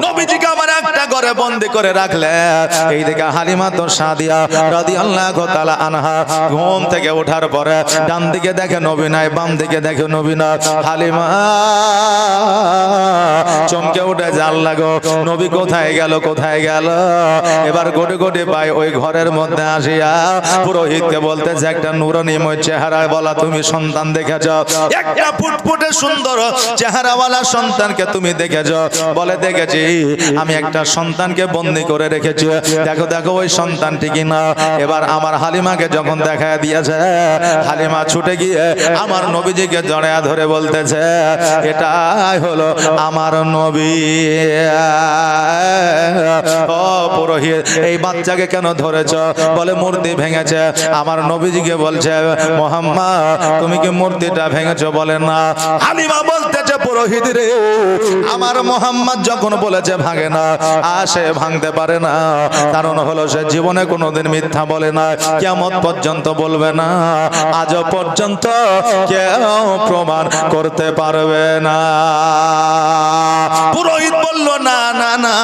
নবীজিকে আমার একটা ঘরে বন্দী করে রাখলেন। এইদিকে হালিমা তো সাদিয়া রাদিয়াল্লাহু তাআলা আনহা ঘুম থেকে ওঠার পরে ডান দিকে দেখে নবী নাই, বাম দিকে দেখে নবী না। হালিমা চমকে উঠে জাল লাগো, নবী কোথায় গেল, কোথায় গেল। এবার গোটে গোটে পাই ওই ঘরের মধ্যে আসিয়া পুরোহিতকে বলতেছে, একটা নূরানীময় চেহারায় বলা তুমি সন্তান দেখেছ, একটা ফুটফুটে সুন্দর চেহারাওয়ালা সন্তানকে তুমি দেখেছ? বলে দেখেছি, আমি একটা সন্তানকে বন্দী করে রেখেছি, দেখো দেখো ওই সন্তানটি কিনা। এবার আমার হালিমাকে যখন দেখা দিয়েছে, হালিমা ছুটে গিয়ে আমার নবীজিকে জড়ায়া ধরে বলতেছে, এটাই হলো আমার নবী। ও পুরোহিত, এই বাচ্চাকে কেন ধরেছ? বলে মূর্তি ভেঙেছে। আমার নবীজিকে বলছে, মুহাম্মদ তুমি কি মূর্তিটা ভেঙেছো? বলে না। হালিমা বলতেছে, পুরোহিত রে, আমার মুহাম্মদ যখন বলেছে ভাঙে না, সে ভাঙতে পারে না। কারণ হলো সে জীবনে কোনোদিন মিথ্যা বলে না, কিয়ামত পর্যন্ত বলবে না, আজ পর্যন্ত কেউ প্রমাণ করতে পারবে না। পুরোহিত বলল, না না না,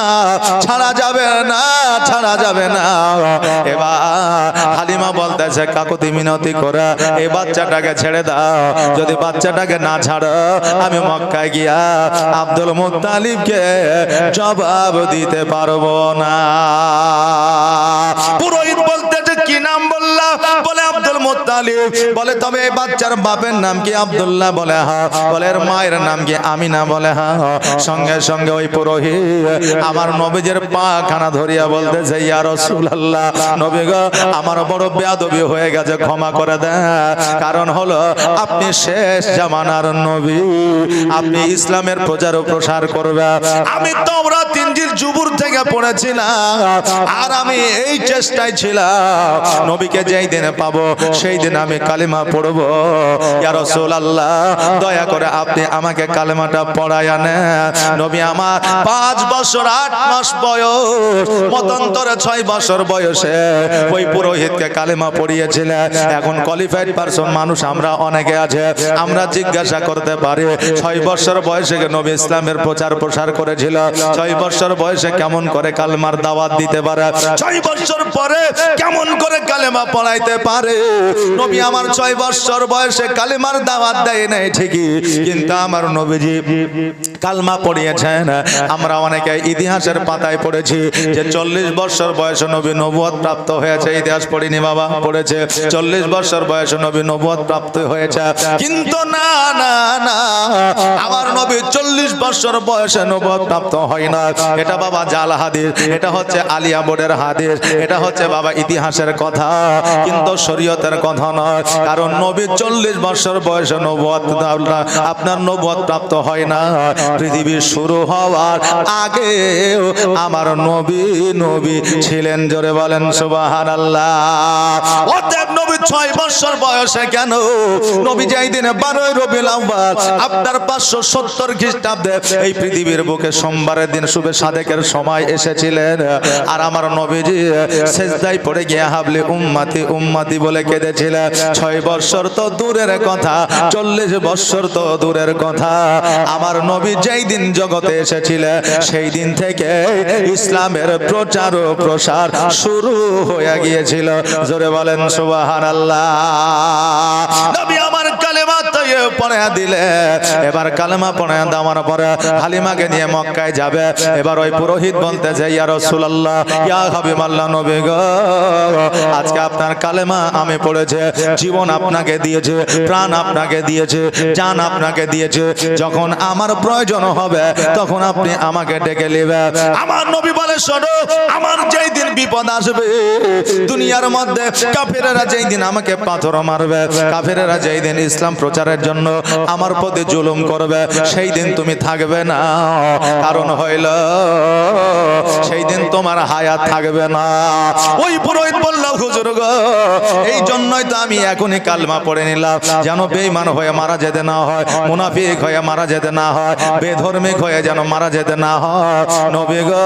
ছাড়া যাবে না, ছাড়া যাবে না। এবার হালিমা বলতেছে, কাকুতি মিনতি করে এই বাচ্চাটাকে ছেড়ে দাও, যদি বাচ্চাটাকে না ছাড়ো আমি মক্কায় গিয়া আব্দুল মুত্তালিবকে জবাব দিতে পারবো না। পুরোহিত বলতেছে, কি নাম বললা? বলে আব্দুল মুত্তালিব। বলে তবে এই বাচ্চার বাপের নাম কি? আব্দুল্লাহ। বলে হ্যাঁ। বলে এর মায়ের নাম কি? আমিনা। বলে হ্যাঁ। সঙ্গে সঙ্গে ওই পুরোহিত আমার নবীজির পা খানা ধরিয়া বলতেছে, ইয়া রাসূলুল্লাহ, নবী গো, আমার বড় বেয়াদবি হয়ে গেছে, ক্ষমা করে দেন। কারণ হলো আপনি শেষ জামানার নবী, আপনি ইসলামের প্রচার ও প্রসার করবেন। আমি তাওরাত ইনজিল জুবুর থেকে পড়েছিলাম, আর আমি এই চেষ্টায় ছিলাম নবীকে যেই দিনে পাবো সেই দিন আমি কালিমা পড়বো। ইয়া রাসূলুল্লাহ, দয়া করে আপনি আমাকে কালেমাটা পড়ায়া নেন। নবী আমার 5 বছর 8 মাস বয়স, মতান্তরে 6 বছর বয়সে ওই পুরোহিতকে কালেমা পড়িয়েছিলেন। এখন কোয়ালিফাইড পারসন মানুষ আমরা অনেকে আছে, আমরা জিজ্ঞাসা করতে পারি 6 বছর বয়সে নবী ইসলামের প্রচার প্রসার করেছিল, 6 বছর বয়সে কেমন করে কালেমার দাওয়াত দিতে পারে, 6 বছর পরে কেমন করে কালেমা পড়াইতে পারে? নবী আমার 6 বছর বয়সে কালেমার দাওয়াত দেয় নাই ঠিকই, কিন্তু আমার নবীজি কালমা পড়িয়েছেন। আমরা অনেকে ইতিহাসের পাতায় পড়েছি যে 40 বছর বয়সে নবী নবুয়ত প্রাপ্ত হয়েছে। ইতিহাস পড়িনি বাবা, পড়েছে 40 বছর বয়সে নবী নবুয়ত প্রাপ্ত হয়েছে। কিন্তু না না না, আমার নবী 40 বছর বয়সে নবুয়ত প্রাপ্ত হয় না। এটা বাবা জাল হাদিস, এটা হচ্ছে আলিয়া বোর্ডের হাদিস, এটা হচ্ছে বাবা ইতিহাসের কথা, কিন্তু শরীয়তের কথা নয়। কারণ নবী 40 বছর বয়সে নবুয়ত আপনার নবুয়ত প্রাপ্ত হয় না। পৃথিবীর শুরু হওয়ার আগে আমার নবী নবী ছিলেন। জোরে বলেন সুবহানাল্লাহ। অতএব নবী 6 বছর বয়সে কেন? নবী যেই দিনে 12 রবিউল আউয়াল আপনার 570 খ্রিস্টাব্দে এই পৃথিবীর বুকে সোমবারের দিন শুভে সাদেকের সময় এসেছিলেন, আর আমার নবীজি সিজদায় পড়ে গিয়ে হাবলি উম্মতি উম্মতি বলে কেঁদেছিলেন। 6 বছর তো দূরের কথা, 40 বছর তো দূরের কথা। আমার নবী যেই দিন জগতে এসেছিলেন সেই দিন থেকে ইসলামের প্রচার ও প্রসার শুরু হয়ে গিয়েছিল। জোরে বলেন সুবহানাল্লাহ। নবী আমার কালেমা তৈয়ে পড়ে দিলে, এবার কালেমা পড়ে দেওয়ার পরে হালিমাকে নিয়ে মক্কায় যাবে। এবার ওই পুরোহিত বলতেছে, ইয়া রাসূলুল্লাহ, ইয়া হাবিবাল্লাহ, নবী গো, আজকে আপনার কালেমা আমি পড়েছে, জীবন আপনাকে দিয়েছে, প্রাণ আপনাকে দিয়েছে, জান আপনাকে দিয়েছে। যখন আমার প্রয়োজন হবে তখন আপনি আমাকে ডেকে নেবেন। আমার নবী বলে, শোনো, আমার যেই দিন বিপদ আসবে দুনিয়ার মধ্যে, কাফেরেরা যেই দিন আমাকে পাথর মারবে, কাফেরেরা যেই দিন ইসলাম প্রচারের জন্য আমার প্রতি জুলুম করবে, সেই দিন তুমি থাকবে না। কারণ হইল সেই দিন তোমার হায়াত থাকবে না। ওই পুরোহিত বলল, হুজুর গো, এই জন্যই তো আমি এখনই কালমা পড়ে নিলাম, যেন বেঈমান হয়ে মারা যেতে না হয়, মুনাফিক হয়ে মারা যেতে না হয়, বেধর্মিক হয়ে যেন মারা যেতে না হয়। নবী গো,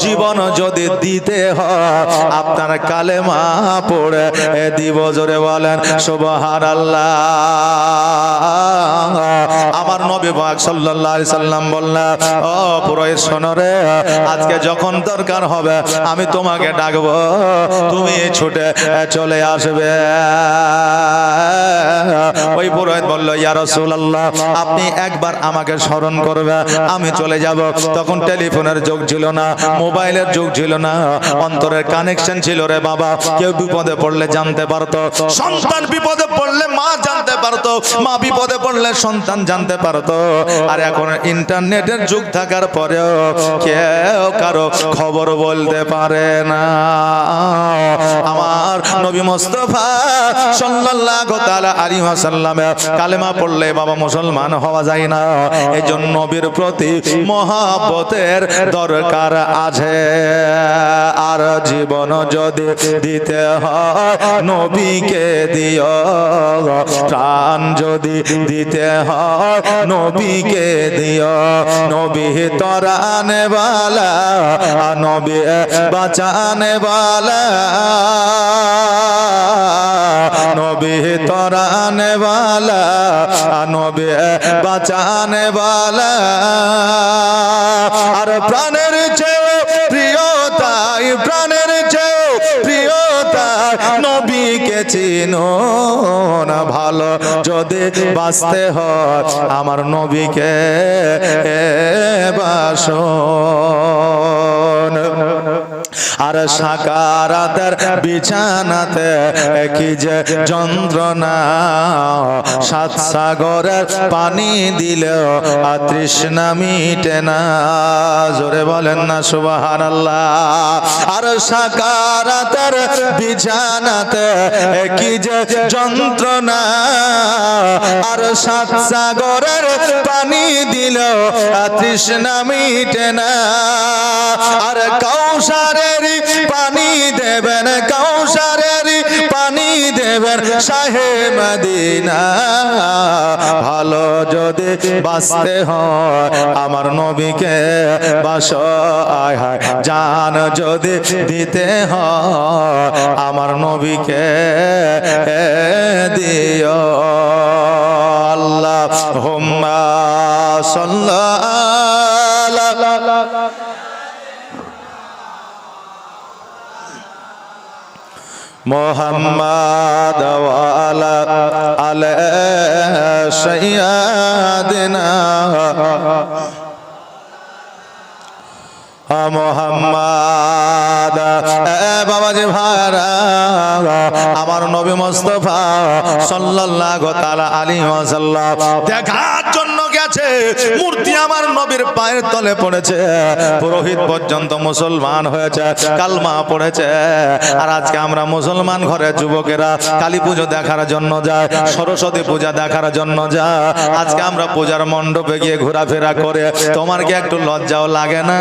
জীবন যদি দিতে হয় আপনার কালেমা পড়ে দিব। জোরে বলেন সুবহানাল্লাহ। আমার নবী পাক সাল্লাল্লাহু আলাইহি সাল্লাম বললেন, ও পুরোহিত শোনো রে, আজকে যখন দরকার হবে আমি তোমাকে ডাকবো, তুমি ছুটে চলে আসবে। ওই পুরোহিত বলল, ইয়া রাসূলুল্লাহ, আপনি একবার আমাকে স্মরণ করবে, আমি চলে যাব। তখন টেলিফোনের যুগ ছিল না, মোবাইলের যুগ ছিল না, অন্তরের কানেকশন ছিল রে বাবা। কেউ বিপদে পড়লে জানতে পারতো, সন্তান বিপদে পড়লে মা জানতে পারতো, মা বিপদে পড়লে সন্তান জানতে পারতো। আর এখন ইন্টারনেটের যুগ থাকার পরেও কেউ কারো খবর বলতে পারে না। আমার নবী মুস্তাফা সাল্লাল্লাহু তাআলা আলাইহি ওয়াসাল্লাম কালেমা পড়লে বাবা মুসলমান হওয়া যায় না। এইজন্য নবীর প্রতি মহব্বতের দরকার আছে। আর জীবন যদি দিতে হয় নবীকে দিও, প্রাণ যদি দিতে হয় নবীকে দিও। নবী তরানে वाला, নবী বাঁচানে वाला, নবী তরানে वाला, নবী বাঁচানে वाला। আর প্রাণের চেয়ে প্রিয় তাই, প্রাণের চেয়ে প্রিয় তাই নবীকে চিনো না। ভালো যদি বাঁচতে হয় আমার নবীকে বাসো। আর সাকারাতের বিছানাতে কি যে যন্ত্রণা, সাত সাগরের পানি দিলেও তৃষ্ণা মিটে না। জোরে বলেন না সুবহানাল্লাহ। আর সাকারাতের বিছানাতে কি যে যন্ত্রণা, আর সাত সাগরের পানি দিলেও তৃষ্ণা মিটে না। আর কাউসারের পানি দেবেন, কাউসারের পানি দেবেন শাহে মদিনা। ভালো যদি বাঁচতে হয় আমার নবীকে বাসো। আয় হায় জান যদি দিতে হয় আমার নবীকে দিও। আল্লাহুম্মা সাল্লাল্লাহু মুহাম্মাদ ওয়া আলা আলি সাইয়্যিদিনা মুহাম্মাদ। বাবাজি ভাইরা, আমার নবী মুস্তাফা সাল্লাল্লাহু তাআলা আলাইহি ওয়াসাল্লাম দেখার জন্য গেছে, মূর্তি আমার নবীর পায়ের তলে পড়েছে। পুরোহিত পর্যন্ত মুসলমান হয়েছে, কালমা পড়েছে। আর আজকে আমরা মুসলমান ঘরে যুবকেরা কালী পুজো দেখার জন্য যায়, সরস্বতী পূজা দেখার জন্য যায়। আজকে আমরা পূজার মণ্ডপে গিয়ে ঘোরাফেরা করে, তোমার কি একটু লজ্জাও লাগে না?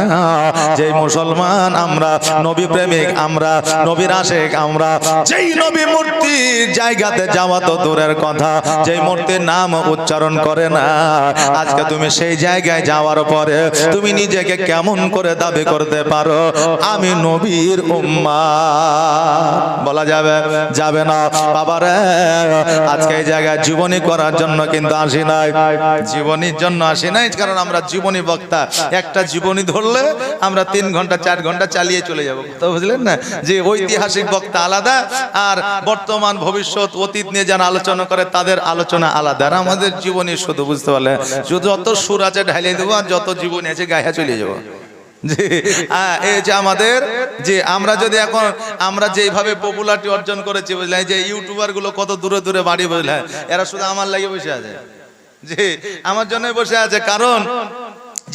যেই মুসলমান আমরা, নবী প্রেমিক আমরা, নবীর আশেক আমরা, যেই নবী মূর্তির জায়গাতে যাওয়া তো দূরের কথা, যেই মূর্তির নাম উচ্চারণ করে না, আজকে তুমি সেই জায়গায় যাওয়ার পরে তুমি নিজেকে কেমন করে দাবি করতে পারো আমি নবীর উম্মত? বলা যাবে? যাবে না বাবারে। আজকে এই জায়গায় জীবনী করার জন্য কিন্তু আসি নাই, জীবনীর জন্য আসি নাই, কারণ আমরা জীবনী বক্তা। একটা জীবনী ধরলে আমরা 3 ঘন্টা 4 ঘন্টা চালিয়ে চলে যাব। তো বুঝলেন না যে ঐতিহাসিক বক্তা আলাদা, আর বর্তমান ভবিষ্যৎ অতীত নিয়ে যারা আলোচনা করে তাদের আলোচনা আলাদা। আর আমাদের জীবনী শুধু বুঝতে পারলে যত সুর আছে ঢালিয়ে দেবো, আর যত জীবনী আছে গায়ে চলে যাবো। জি এই যে আমাদের যে আমরা যদি এখন আমরা যেভাবে পপুলারিটি অর্জন করেছি বুঝলেন, যে ইউটিউবার গুলো কত দূরে দূরে বাড়ি বুঝলেন, এরা শুধু আমার লাগে বসে আছে, জি আমার জন্য বসে আছে। কারণ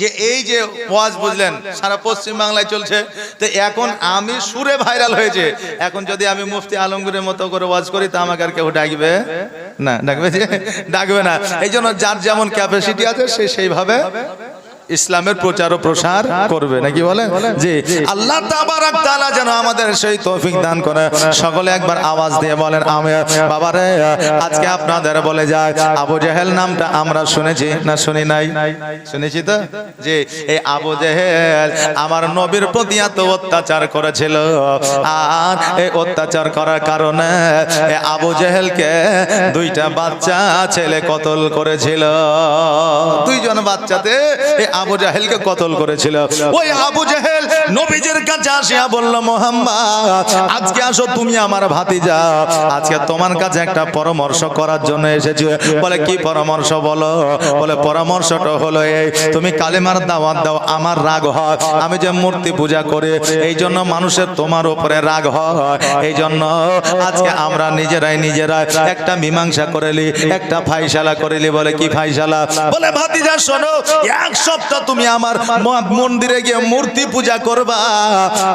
যে এই যে ওয়াজ বুঝলেন সারা পশ্চিম বাংলায় চলছে, তো এখন আমি সুরে ভাইরাল হয়েছে। এখন যদি আমি মুফতি আলমগীরের মতো করে ওয়াজ করি তা আমাকে আর কেউ ডাকবে না, ডাকবে না। এই জন্য যার যেমন ক্যাপাসিটি আছে সে সেইভাবে ইসলামের প্রচার ও প্রসার করবে নাকি বলেন জি আল্লাহ তাবারাক তাআলা যেন আমাদের সেই তৌফিক দান করে সকলে একবার আওয়াজ দিয়ে বলেন আমিন বাবারে আজকে আপনাদের বলে যায় আবু জেহেল নামটা আমরা শুনেছি না শুনি নাই শুনেছি তো জি এই আবু জেহেল আমার নবীর প্রতি এত অত্যাচার করেছিল আর এই অত্যাচার করার কারণে এই আবু জেহেলকে দুইটা বাচ্চা ছেলে কতল করেছিল দুইজন বাচ্চাতে এই আবু জেহেলকে কতল করেছিল ওই আবু জেহেল নবীজির কাছে আসিয়া বলল মুহাম্মদ আজকে আসো তুমি আমার ভাতিজা আজকে তোমার কাছে একটা পরামর্শ করার জন্য এসেছি বলে কি পরামর্শ বলো বলে পরামর্শটা হলো এই তুমি কালেমার দাওয়াত দাও আমার রাগ হয় আমি যে মূর্তি পূজা করি এই জন্য মানুষের তোমার উপরে রাগ হয় এই জন্য আজকে আমরা নিজেরাই একটা মীমাংসা করেলি একটা ফাইসালা করেলি বলে কি ফাইসালা বলে ভাতিজা শোনো এক সপ্তাহ তুমি আমার মন্দিরে গিয়ে মূর্তি পূজা করবা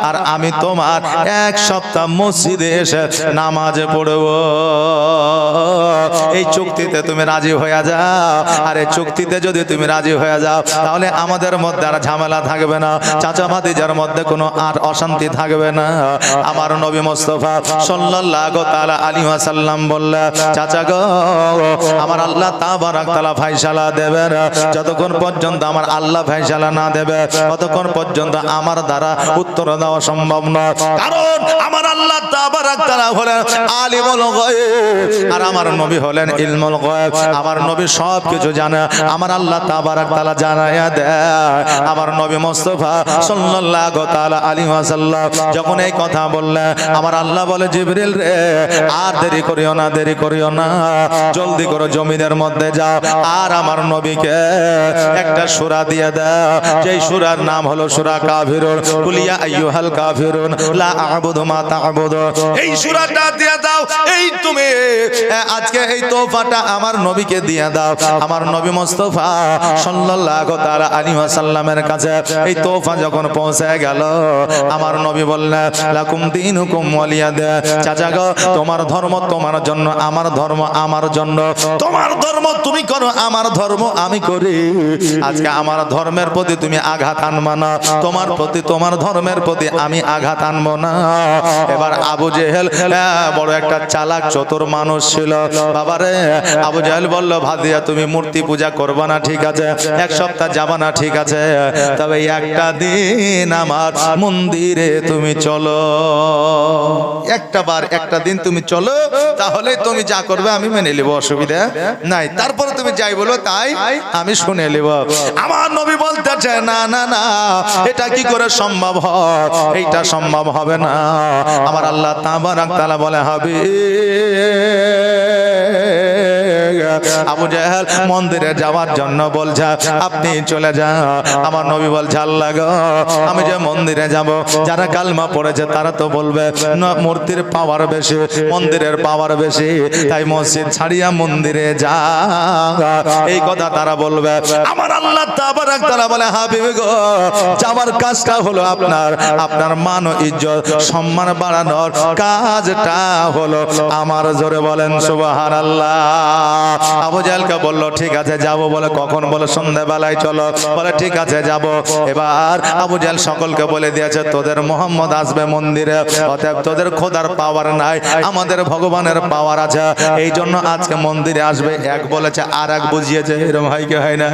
আর আমি তোমার এক সপ্তাহ মসজিদে এসে নামাজে পড়বো এই চুক্তিতে তুমি রাজি হয়ে যাও আর এই চুক্তিতে যদি তুমি রাজি হয়ে যাও তাহলে আমাদের মধ্যে আর ঝামেলা থাকবে না চাচা ভাতিজার মধ্যে কোনো আর অশান্তি থাকবে না আমার নবী মুস্তাফা সাল্লাল্লাহু তাআলা আলাইহি ওয়াসাল্লাম বললেন চাচা গো আমার আল্লাহ তাবারাক তাআলা ফায়সালা দেবেন যতক্ষণ পর্যন্ত আমার আল্লাহ ফায়সালা না দেবে ততক্ষণ পর্যন্ত আমার দ্বারা উত্তর দেওয়া সম্ভব নয় কারণ আমার আল্লাহ তাবারাক তাআলা হলেন আলিমুল গায়ব আর আমার নবী হলেন ইলমুল গায়ব আমার নবী সব কিছু জানে আমার আল্লাহ তাবারাক তাআলা জানায়া দেয় আমার নবী মুস্তাফা সাল্লাল্লাহু তাআলা আলাইহি ওয়াসাল্লাম যখন এই কথা বললেন আমার আল্লাহ বলে জিবরিল রে আর দেরি করিও না জলদি করো জমিনের মধ্যে যাও আর আমার নবীকে একটা সূরা দিয়ে দাও যেই সূরার নাম হলো সূরা কাফিরুন কুল ইয়া আইয়ুহাল কাফিরুন লা আ'বুদু মা তা'বুদুন এই সূরাটা দিয়ে দাও এই তুমি আজকে এই তোহফাটা আমার নবীকে দিয়ে দাও আমার নবী মুস্তাফা সাল্লাল্লাহু তাআলা আলাইহি ওয়াসাল্লামের কাছে এই তোহফা যখন পৌঁছে গেল আমার নবী বললেন লাকুম দীনুকুম ওয়ালিয়াদ চাচা গো তোমার ধর্ম তোমার জন্য আমার ধর্ম আমার জন্য তোমার ধর্ম তুমি করো আমার ধর্ম আমি করি আজকে আমার ধর্মের প্রতি তুমি আঘাত আনবা না তোমার প্রতি তোমার ধর্মের প্রতি আমি আঘাত আনবো না এবার আবু জেহেল বড় একটা চালাক চতুর মানুষ ছিল বাবারে আবু জেহেল বলল ভাদিয়া তুমি মূর্তি পূজা করবা না ঠিক আছে এক সপ্তাহ যাবা না ঠিক আছে তবে একটা দিন আমার মন্দিরে তুমি চলো একটা দিন তুমি চলো তাহলে তুমি যা করবে আমি মেনে নেব অসুবিধা নাই তারপরে তুমি যাই বলো তাই আমি শুনে নেব আমার নবী বলতেছে না না না এটা কি করে সম্ভব হয় এইটা সম্ভব হবে না আমার আল্লাহ তাবারাক তাআলা বলে হবে আবু জেহেল মন্দিরে যাওয়ার জন্য বলছে আপনি চলে যান আমার নবী বলছে আল্লাহ গো আমি যে মন্দিরে যাব যারা কালমা পড়েছে তারা তো বলবে মূর্তির পাওয়ার বেশি মন্দিরের পাওয়ার বেশি তাই মসজিদ ছাড়িয়া মন্দিরে যা এই কথা তারা বলবে আমার আল্লাহ তাবারাক তাআলা বলে হাবিব গো যাওয়ার কাজটা হলো আপনার মান ও ইজ্জত সম্মান বাড়ানোর কাজটা হলো আমার জোরে বলেন সুবহানাল্লাহ আবু জেহেলকে বলল ঠিক আছে যাবো বলে কখন বলে সন্ধ্যাবেলায় চলো বলে ঠিক আছে যাব এবার আবু জেহেল সকলকে বলে দিয়েছে তোদের মোহাম্মদ আসবে মন্দিরে অতএব তোদের খোদার পাওয়ার নাই আমাদের ভগবানের পাওয়ার আছে এই জন্য আজকে মন্দিরে আসবে এক বলেছে আর এক বুঝিয়েছে এরকম হয় কি হয় না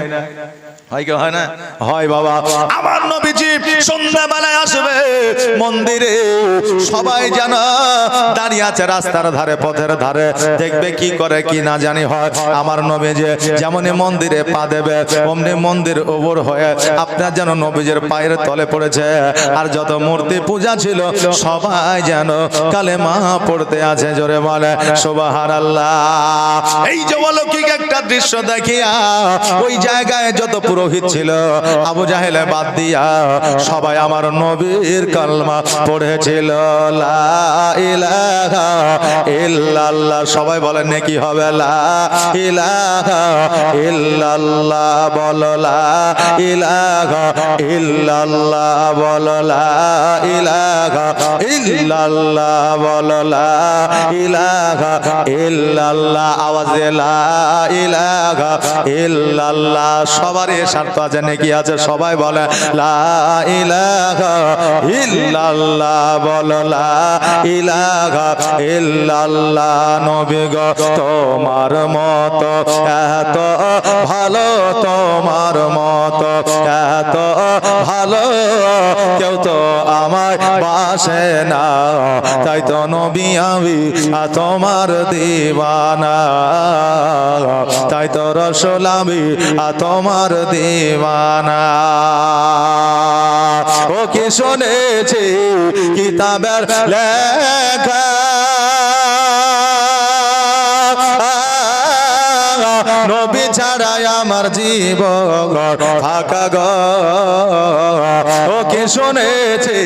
হয় না হয় বাবা আমার নবীজি সন্ধ্যাবেলায় আসবে মন্দিরে সবাই যেন দাঁড়িয়ে আছে রাস্তার ধারে পথের ধারে দেখবে কি করে কি না জানি হয় আমার নবীজি যেমনই মন্দিরে পা দেবে অমনি মন্দির ওপর হয়ে আপনার যেন নবীজির পায়ের তলে পড়েছে আর যত মূর্তি পূজা ছিল সবাই যেন কালেমা পড়তে আছে জোরে বলে সুবহানাল্লাহ এই যে অলৌকিক একটা দৃশ্য দেখিয়া ওই জায়গায় যত পুরোহিত ছিল আবু জাহেলে বাদ দিয়া সবাই আমার নবীর কলমা পড়েছিল লা ইলাহা ইল্লাল্লাহ। সবাই বলেন নেকি হবে লা ইলাহা ইল্লাল্লাহ, বলো লা ইলাহা ইল্লাল্লাহ, বলো লা ইলাহা ইল্লাল্লাহ, বলো লা ইলাহা ইল্লাল্লাহ। আওয়াজে লা ইলাহা ইল্লাল্লাহ। সবার এ স্বার্থ আছে নেকি আছে, সবাই বলে লা ইলাহা ইল্লাল্লাহ, বলো লা ইলাহা ইল্লাল্লাহ। নবী গো তোমার মতো এত ভালো, তোমার মতো এত ভালো কেউ তো আমায় বাসে না, তাই তো নবী আমি তোমার দিওয়ানা, তাই তো রাসূল আমি তোমার দিওয়ানা। ও কি শুনেছি কিতাবের লেখা, নবী ছাড়াই আমার জীবন ফাঁকা গো। ও কি শুনেছি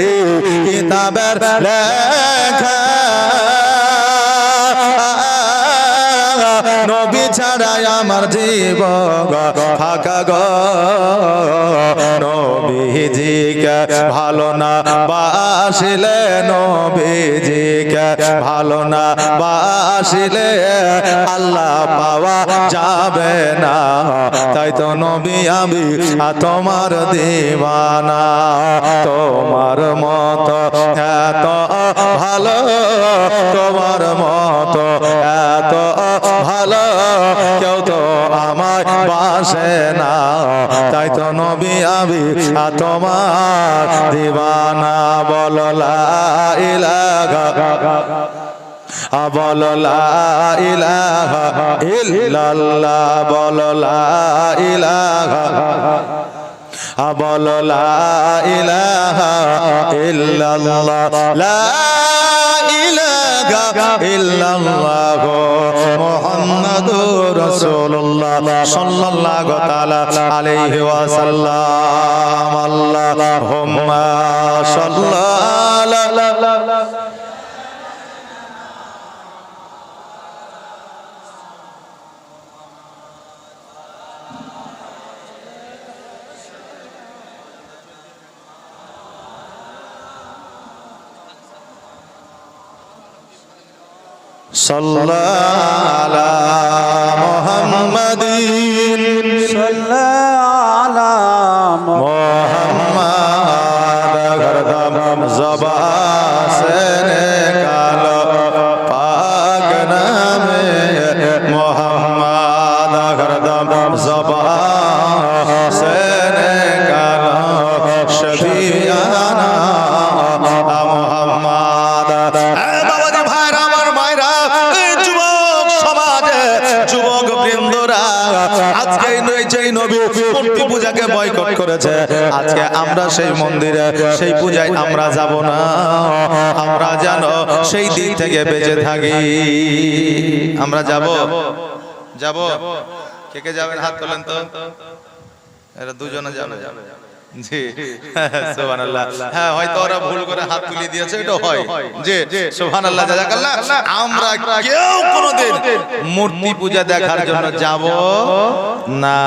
কিতাবের লেখা, নবী ছাড়াই আমার জীবন ফাঁকা গো। নবীজিকে ভালো না বাসিলে, নবীজিকে ভালো না বাসিলে আল্লাহ পাওয়া যাবে না, তাই তো নবী আমি তোমার দিওয়ানা। তোমার মতো এত ভালো, তোমার মতো এত ভালো কেউ তো আমায় বাসে না, তাই তো নবী আমি তোমার দিওয়ানা। বলো লা ইলাহা, বলো লা ইলাহা ইল্লাল্লাহ, বলো লা ইলাহা, বলো লা ইলাহা ইল্লাল্লাহ, লা ইলাহা ইল্লাল্লাহ মুহাম্মাদুর রাসূলুল্লাহ সাল্লাল্লাহু তাআলা আলাইহি ওয়াসাল্লাম। আল্লাহুম্মা সাল্লি সাল্লাল্লাহু আলা মুহাম্মাদিন, সাল্লাল্লাহু আলা মুহাম্মাদ গরদম জবা সে নিকালো পাক নামে মুহাম্মাদ গরদম জবা সে নিকালো শফিয়ানা মুহাম্মাদ। বাবাজি ভাইরা আমার মায়েরা, যুবক সমাজে যুবক বৃন্দরা আজকে এই নবী মূর্তি পূজাকে বয়কট করেছে। আজকে আমরা সেই মন্দিরে সেই পূজায় আমরা যাব না, আমরা জানো সেই দিক থেকে বেঁচে থাকি। আমরা যাব যাব কে কে যাবেন হাত তোলেন তো, এরা দুজনে যাবে। জি সুবহানাল্লাহ। হ্যাঁ হয়তো ওরা ভুল করে হাত তুলে দিয়েছে, এটা হয়। জি সুবহানাল্লাহ, জাযাকাল্লাহ। আমরা কেউ কোনোদিন মূর্তি পূজা দেখার জন্য যাব না,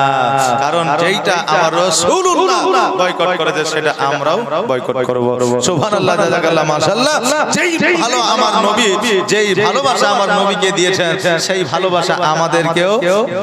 কারণ যেইটা আমার রাসূলুল্লাহ বয়কট করেছে সেটা আমরাও বয়কট করব। সুবহানাল্লাহ, জাযাকাল্লাহ, মাশাআল্লাহ। যেই ভালো আমার নবী, যেই ভালোবাসা আমার নবীকে দিয়েছেন, সেই ভালোবাসা আমাদেরকেও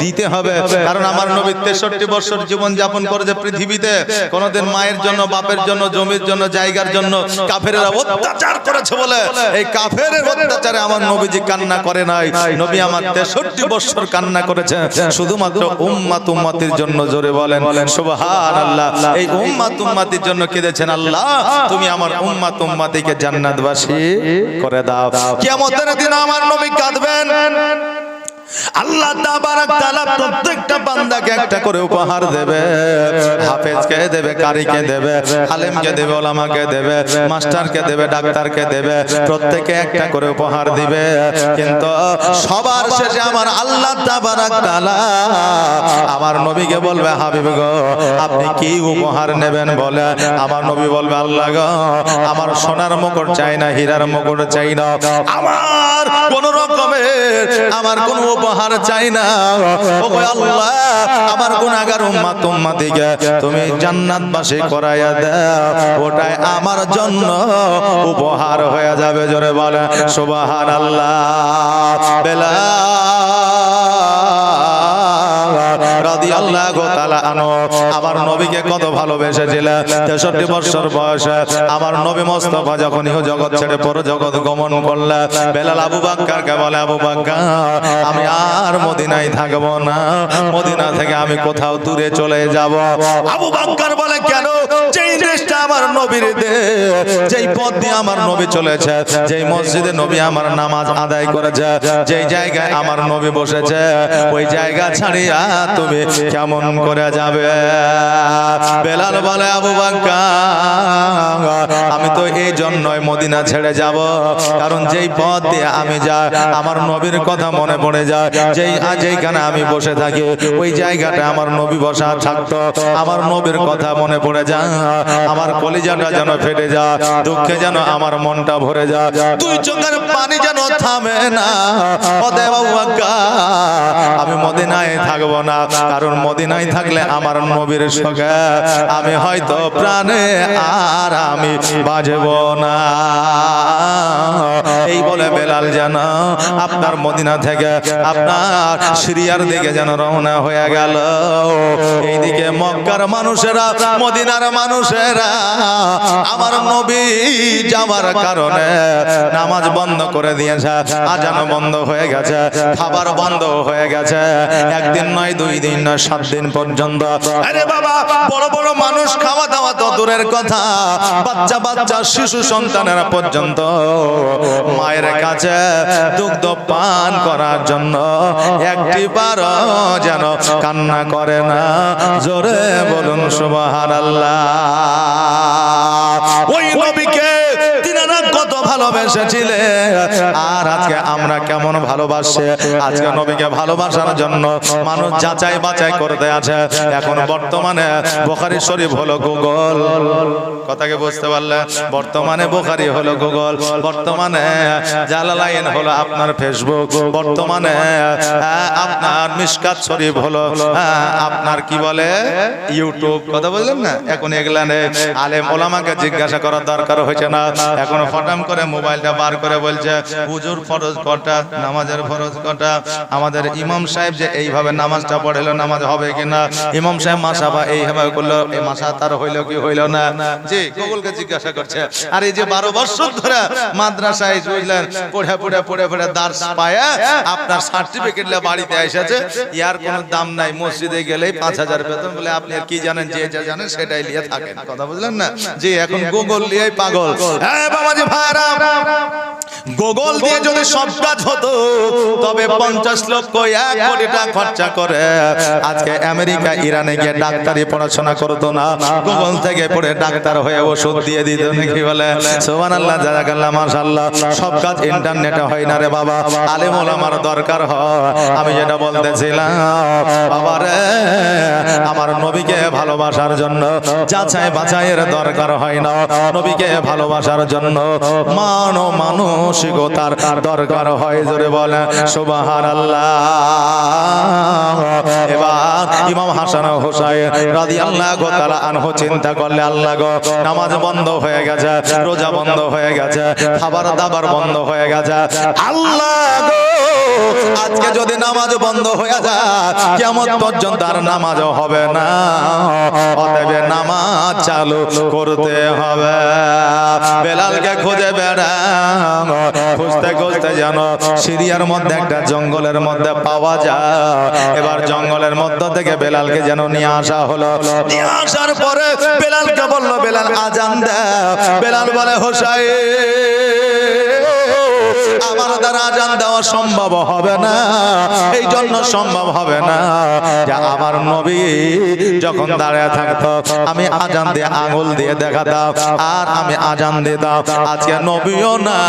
দিতে হবে। কারণ আমার নবী 63 বছর জীবন যাপন করেছে পৃথিবীতে। কোন কোনদিন মায়ের জন্য, বাপের জন্য, জমির জন্য, জায়গার জন্য কাফেররা অত্যাচার করেছে বলে এই কাফেরের অত্যাচারে আমার নবীজি কান্না করে নাই। নবী আমার 63 বছর কান্না করেছে শুধুমাত্র উম্মাত উম্মতির জন্য। জোরে বলেন সুবহানাল্লাহ। এই উম্মাত উম্মতির জন্য কেঁদেছেন, আল্লাহ তুমি আমার উম্মাত উম্মতিকে জান্নাতবাসী করে দাও। কিয়ামতের দিন আমার নবী কাঁদবেন, আল্লাহ তাবারক তাআলা প্রত্যেকটা বান্দাকে একটা করে উপহার দেবে। হাফেজকে দেবে, কারীকে দেবে, আলেমকে দেবে, ওলামাকে দেবে, মাস্টারকে দেবে, ডাক্তারকে দেবে, প্রত্যেকে একটা করে উপহার দিবে। কিন্তু সবার শেষে আমার আল্লাহ তাবারক তাআলা আমার নবীকে বলবে, হাবিব গো আপনি কি উপহার নেবেন বলে। আমার নবী বলবে, আল্লাহ গো আমার সোনার মুকুট চাই না, হীরার মুকুট চাই না, আমার কোন রকমের আমার কোন উপহার চাই না। ওগো আল্লাহ আমার গুনাহগার উম্মত উম্মতিকে তুমি জান্নাতবাসী করাইয়া দাও, ওটাই আমার জন্য উপহার হয়ে যাবে। জোরে বলে সুবহানাল্লাহ। বেলাল রাদিয়াল্লাহু তাআলা আনহু আমার নবীকে কত ভালোবেসেছিলেন। 63 বছর বয়সে আমার নবী মুস্তাফা যখন ইহ জগৎ ছেড়ে পর জগৎ গমন করলেন, বেলাল আবু বকরকে বলে, আবু বকর আমি আর মদিনায় থাকব না, মদিনা থেকে আমি কোথাও দূরে চলে যাব। আবু বকর বলে, কেন? যেই দেশটা আমার নবীর দেশ, যেই পথ দিয়ে আমার নবী চলেছে, যেই মসজিদে নবী আমার নামাজ আদায় করেছে, যেই জায়গায় আমার নবী বসেছে, ওই জায়গা ছাড়িয়া তুমি কেমন করে যাবে? বেলাল বলে, আবু বকর আমি তো এই জন্যই মদিনা ছেড়ে যাব, কারণ যেই পথ দিয়ে আমি যাই আমার নবীর কথা মনে পড়ে যায়। যেইখানে আমি বসে থাকি ওই জায়গাটা আমার নবী বসা থাকতো, আমার নবীর কথা মনে পড়ে যায়, আমার কলিজাটা যেন ফেটে যায়, দুঃখে যেন আমার মনটা ভরে যায়, দুই চোখের পানি যেন থামে না। অতএব আবু বকর আমি মদিনায় থাকবো না, কারণ মদিনায় থাকলে আমার নবীর সঙ্গে আমি হয়তো প্রাণে আর আমি বাজব না। এই বলে বেলাল যেন আপনার মদিনা থেকে আপনার সিরিয়ার দিকে যেন রওনা হয়ে গেল। এইদিকে মক্কার মানুষেরা, মদিনার মানুষেরা আমার নবী যাওয়ার কারণে নামাজ বন্ধ করে দিয়েছে, আজান বন্ধ হয়ে গেছে, খাবার বন্ধ হয়ে গেছে। একদিন নয়, 2 দিন নয়, 7 দিন পর্যন্ত। আরে বাবা, বড় বড় মানুষ খাওয়া দাওয়া তো দূরের কথা, বাচ্চা বাচ্চা শিশু সন্তানেরা পর্যন্ত মায়ের কাছে দুগ্ধ পান করার জন্য একটিবারও যেন কান্না করে না। জোরে বলুন সুবহানাল্লাহ। ওই নবীকে তিনারা কত ভালোবেসেছিলেন, আর আজকে আমরা কেমন ভালোবাসি। আজকে নবীকে ভালোবাসার জন্য মানুষ যাচাই বাছাই করতে আছে। এখন বর্তমানে বুখারী শরীফ হলো গুগল, কথাকে বুঝতে পারলে? বর্তমানে বুখারী হলো গুগল, বর্তমানে জালালাইন হলো আপনার ফেসবুক, বর্তমানে আপনার মিশকাত শরীফ হলো আপনার কি বলে ইউটিউব। কথা বললেন না? এখন এগুলা নেই, আলেম ওলামাকে জিজ্ঞাসা করার দরকার হয়েছে না। এখন ফটাম করে মোবাইলটা বার করে বলছে, হুজুর ফরজ কটা, নামাজের ফরজ কটা, আমাদের ইমাম সাহেব যে এইভাবে নামাজটা পড়লো নামাজ হবে কিনা, ইমাম সাহেব মাসাবা এইভাবে করলো, এই মাসা তার হইলো কি হইলো না। জি গুগলকে জিজ্ঞাসা করছে। আর এই যে 12 বছর ধরে মাদ্রাসায় বুঝলেন পড়ে পড়ে পড়ে পড়ে দার্স পায়া আপনার সার্টিফিকেট নিয়ে বাড়িতে এসেছে, ইয়ার কোনো দাম নাই, মসজিদে গেলেই 5000 বেতন বলে। আপনি আর কি জানেন? যে যা জানেন সেটাই নিয়ে থাকেন। কথা বুঝলেন না? জি এখন গুগল নিয়েই পাগল। হ্যাঁ বাবাজি ভাইরা, গুগল দিয়ে যদি সব কাজ হতো তবে 50 লক্ষ 1 কোটি টাকা খরচা করে আজকে আমেরিকা ইরানে গিয়ে ডাক্তারি পড়াশোনা করতো না, গুগল থেকে পড়ে ডাক্তার হয়ে ওষুধ দিয়ে দিত নাকি বলে? সুবহানাল্লাহ, জাযাকাল্লাহ, মাশাআল্লাহ। সব কাজ ইন্টারনেটে হয় না রে বাবা, আলেম ওলামার দরকার হয়। আমি যেটা বলতেছিলাম বাবা রে, আমার নবীকে ভালোবাসার জন্য যাচাই বাছাইয়ের দরকার হয় না, নবীকে ভালোবাসার জন্য মানসিকতার দরকার হয়। জোরে বলে সুবহানাল্লাহ। এবার ইমাম হাসান ও হুসাইন রাদিয়াল্লাহু তাআলা আনহু চিন্তা করলে, আল্লাহ গো নামাজ বন্ধ হয়ে গেছে, রোজা বন্ধ হয়ে গেছে, খাবার দাবার বন্ধ হয়ে গেছে, আল্লাহ গো আজকে যদি নামাজ বন্ধ হয়ে যায় কিয়ামত পর্যন্ত আর নামাজ হবে না, অতএব নামাজ চালু করতে হবে। বেলালকে খুঁজে বেড়াম, খুঁজতে খুঁজতে যেন সিরিয়ার মধ্যে একটা জঙ্গলের মধ্যে পাওয়া যায়। এবার জঙ্গলের মধ্য থেকে বেলালকে যেন নিয়ে আসা হলো। নিয়ে আসার পরে বেলালকে বলল, বেলাল আজান দাও। বেলাল বলে, হোসাইন আমার দ্বারা আজান দেওয়া সম্ভব হবে না। এই জন্য সম্ভব হবে না যে আমার নবী যখন দাঁড়িয়ে থাকতো আমি আজান দিয়ে আঙুল দিয়ে দেখাতাম আর আমি আজান দিতাম। আজকে নবীও না,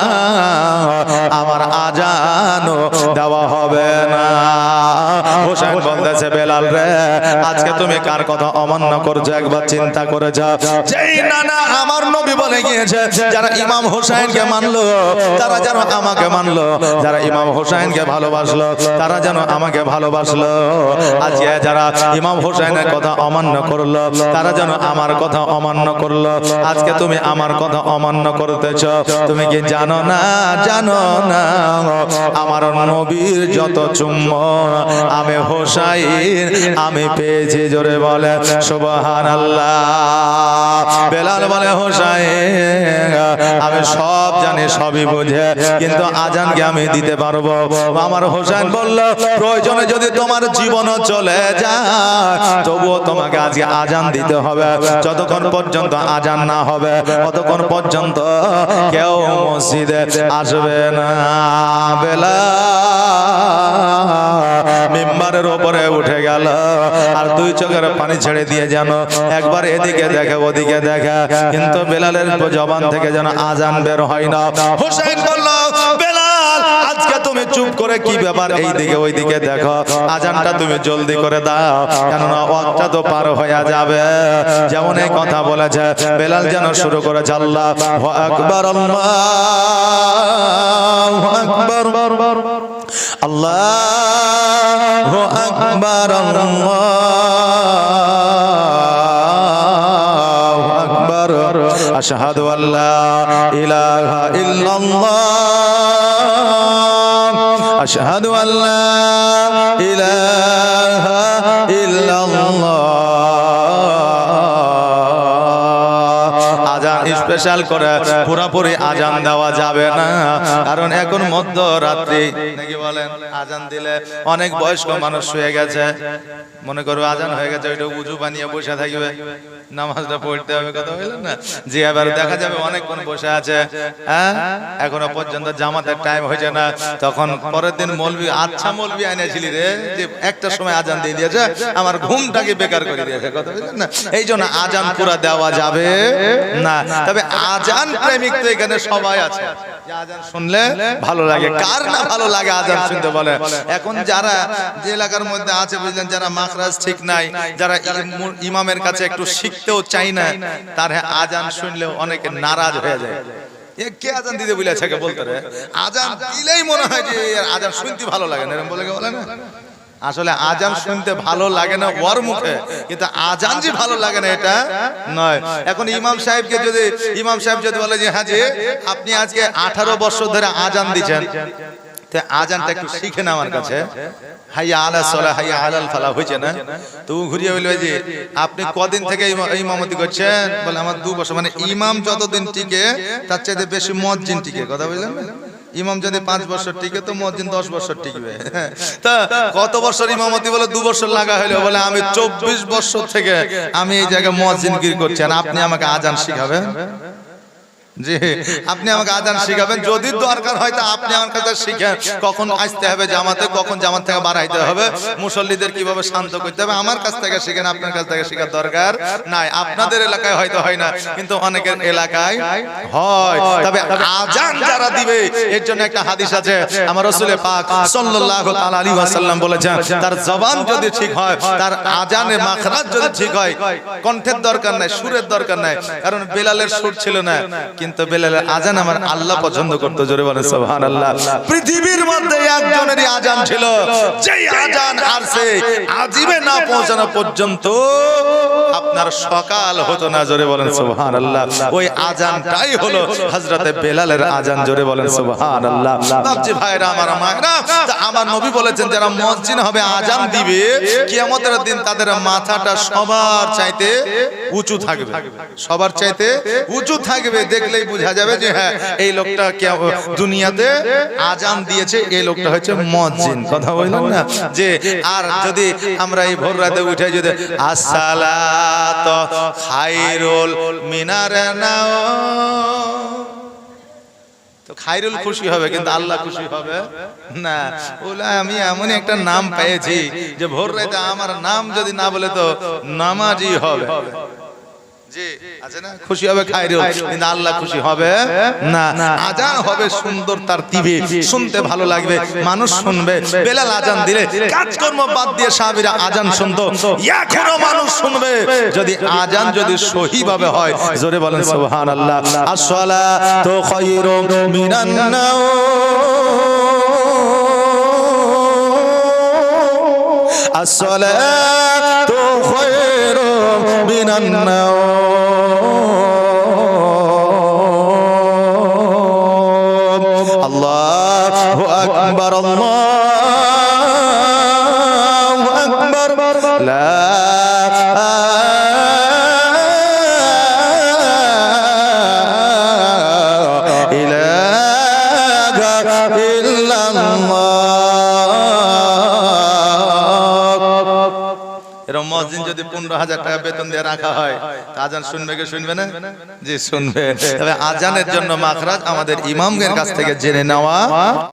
আমার আজানও দেওয়া হবে না। হোসেন বলতেছে বেলাল রে, আজকে তুমি কার কথা অমান্য করছো একবার চিন্তা করে যাও। যেই না না আমার নবী বলে গিয়েছে যারা ইমাম হোসেনকে মানলো তারা যেন আমাকে মানলো, যারা ইমাম হোসেনকে ভালোবাসলো তারা যেন আমাকে ভালোবাসলো। আজকে যারা ইমাম হোসেনের কথা অমান্য করলো তারা যেন আমার কথা অমান্য করলো। আজকে তুমি আমার কথা অমান্য করতেছ, তুমি কি জানো না? জানো না আমার নবীর যত চুম্বন আমি হোসাইন আমি পেয়েছি। জোরে বলে সুবহানাল্লাহ। বেলাল বলে হোসাইন আমি সব জানি সবই বুঝে, কিন্তু আজানকে আমি দিতে পারবো। আমার হোসেন বলল প্রয়োজনে যদি তোমার জীবনও চলে যায় তবুও তোমাকে আজকে আজান দিতে হবে। যতক্ষণ পর্যন্ত আজান না হবে ততক্ষণ পর্যন্ত কেউ মসজিদে আসবে না। বেলাল মিম্বারের উপরে উঠে গেল আর দুই চোখের পানি ছেড়ে দিয়ে যেন একবার এদিকে দেখে ওদিকে দেখে, কিন্তু বেলালের জবান থেকে যেন আজান বের হয় না। হোসেন বলল বেলাল আজকে তুমি চুপ করে কি ব্যাপার এই দিকে ওই দিকে দেখো, আজানটা তুমি জলদি করে দাও, কেননা ওয়াক্তটা তো পার হয়ে যাবে। যেমন এই কথা বলেছে বেলাল যেন শুরু করেছে আল্লাহু আকবার আল্লাহু আকবার আল্লাহু আকবার আল্লাহু আকবার আশহাদু আল্লা ইলাহা ইল্লাল্লাহ আশহাদু আল্লা ইলাহা ইল্লাল্লাহ। আজান স্পেশাল করে পুরোপুরি আজান দেওয়া যাবে না, কারণ এখন মধ্যরাত্রি নাকি বলেন আজান দিলে অনেক বয়স্ক মানুষ শুয়ে গেছে, মনে করো আজান হয়ে গেছে ওইটা উজু বানিয়ে বসে থাকবে, নামাজটা পড়তে হবে, কথা বললেন না? জি এবার দেখা যাবে অনেকক্ষণ বসে আছে, হ্যাঁ এখনো পর্যন্ত জামাতের টাইম হয়েছে না, তখন পরের দিন মৌলবি আচ্ছা মৌলবি আনেছিলি রে যে একটা সময় আজান দিয়ে দিয়েছে আমার ঘুমটাকে বেকার করে দিয়েছে, কথা বললেন না? এই জন্য আজান পুরা দেওয়া যাবে না। তবে আজান প্রেমিক তো এখানে সবাই আছে, আজান শুনলে ভালো লাগে, কার না ভালো লাগে আজান শুনতে বলে। এখন যারা যে এলাকার মধ্যে আছে বুঝলেন, যারা মাখরাজ ঠিক নাই, যারা ইমামের কাছে একটু শিখতেও চাই না, তার আজান শুনলেও অনেকে নারাজ হয়ে যায়। কে আজান দিতে বলেছে বলতে রে, আজান দিলেই মনে হয় যে আজান শুনতে ভালো লাগে না, এরকম বলে না? আসলে আজান শুনতে ভালো লাগে না ওর মুখে, কিন্তু আজান যে ভালো লাগে না এটা নয়। এখন ইমাম সাহেব যদি বলে যে হ্যাঁ যে আপনি আজকে 18 বছর ধরে আজান দিচ্ছেন, আজানটা একটু শিখেন আমার কাছে, হাইয়া আলা সালাহ হাইয়া আলাল ফালাহ হয়েছে না, তো ঘুরিয়ে বলবে যে আপনি কদিন থেকে ইমামতি করছেন? বলে আমার 2 বছর। মানে ইমাম যতদিন টিকে তার চাইতে বেশি মুয়াজ্জিন টিকে, কথা বললেন? ইমাম যদি 5 বছর টিকে তো মুয়াজ্জিন 10 বছর টিকবে। তা কত বছর ইমামতি? বলে 2 বছর লাগা হলো। বলে আমি 24 বছর থেকে আমি এই জায়গায় মুয়াজ্জিনগিরি করছি, আর আপনি আমাকে আজান শিখাবেন? জি আপনি আমাকে আজান শিখাবেন, যদি দরকার হয় তা আপনি আমার কাছে শিখেন কখন আসতে হবে জামাতে, কখন জামাত থেকে বাড়াইতে হবে, মুসল্লিদের কিভাবে শান্ত করতে হবে, আমার কাছ থেকে শিখেন, আপনার কাছ থেকে শেখার দরকার নাই। আপনাদের এলাকায় হয়তো হয় না, কিন্তু অনেকের এলাকায় হয়। তবে আজান যারা দিবে এর জন্য একটা হাদিস আছে, আমার রাসূল পাক সাল্লাল্লাহু আলাইহি ওয়াসাল্লাম বলেছেন তার জবান যদি ঠিক হয়, তার আজানের মাখরাজ যদি ঠিক হয়, কণ্ঠের দরকার নাই, সুরের দরকার নাই, কারণ বেলালের সুর ছিল না, কিন্তু বেলালের আজান আমার আল্লাহ পছন্দ করতো। জোরে বলেন সুবহানাল্লাহ। পৃথিবীর মধ্যে একজনেরই আজান ছিল, যেই আজান আরশে আজিমে না পৌঁছানো পর্যন্ত আপনার সকাল হতো না। জোরে বলেন সুবহানাল্লাহ। ওই আজানটাই হলো হযরতে বেলালের আজান। জোরে বলেন সুবহানাল্লাহ। বাপজি ভাইরা আমার মায়েরা, আমার নবী বলেছেন যারা মুয়াজ্জিন হবে আজান দিবে কিয়ামতের দিন তাদের মাথাটা সবার চাইতে উঁচু থাকবে, সবার চাইতে উঁচু থাকবে। দেখলেই বোঝা যাবে যে হ্যাঁ এই লোকটা দুনিয়াতে আজান দিয়েছে, এই লোকটা হচ্ছে মুয়াজ্জিন, কথা বললেন না? যে আর যদি আমরা এই ভোর রাতে উঠে যদি আসসালাতু খায়রুল মিনার নাও, তো তো খায়রুল খুশি হবে কিন্তু আল্লাহ খুশি হবে না। বলে আমি এমনই একটা নাম পেয়েছি যে ভোর রাতে আমার নাম যদি না বলে তো নামাজি হবে। জি আছে না, খুশি হবে খায়রুল কিন্তু আল্লাহ খুশি হবে না। আজান হবে সুন্দর তার তিবে, শুনতে ভালো লাগবে, মানুষ শুনবে। বেলাল আজান দিলে কাজকর্ম বাদ দিয়ে সাহাবীরা আজান শুনতো, এখনো মানুষ শুনবে যদি আজান যদি সহিভাবে হয়। জোরে বলেন সুবহানাল্লাহ। আসসালাতু খায়রুম মিনান নাওম, আসসালাতু খায়রুম মিনান নাওম। আল্লাহু আকবার, আল্লাহু আকবার, লা ইলাহা ইল্লাল্লাহ। এরকম মুয়াজ্জিন যদি 15,000 টাকা বেতন দিয়ে রাখা হয় তা আজান শুনবে কি শুনবে না? জি শুনবে। তবে আজানের জন্য মাখরাজ আমাদের ইমামদের কাছ থেকে জেনে নেওয়া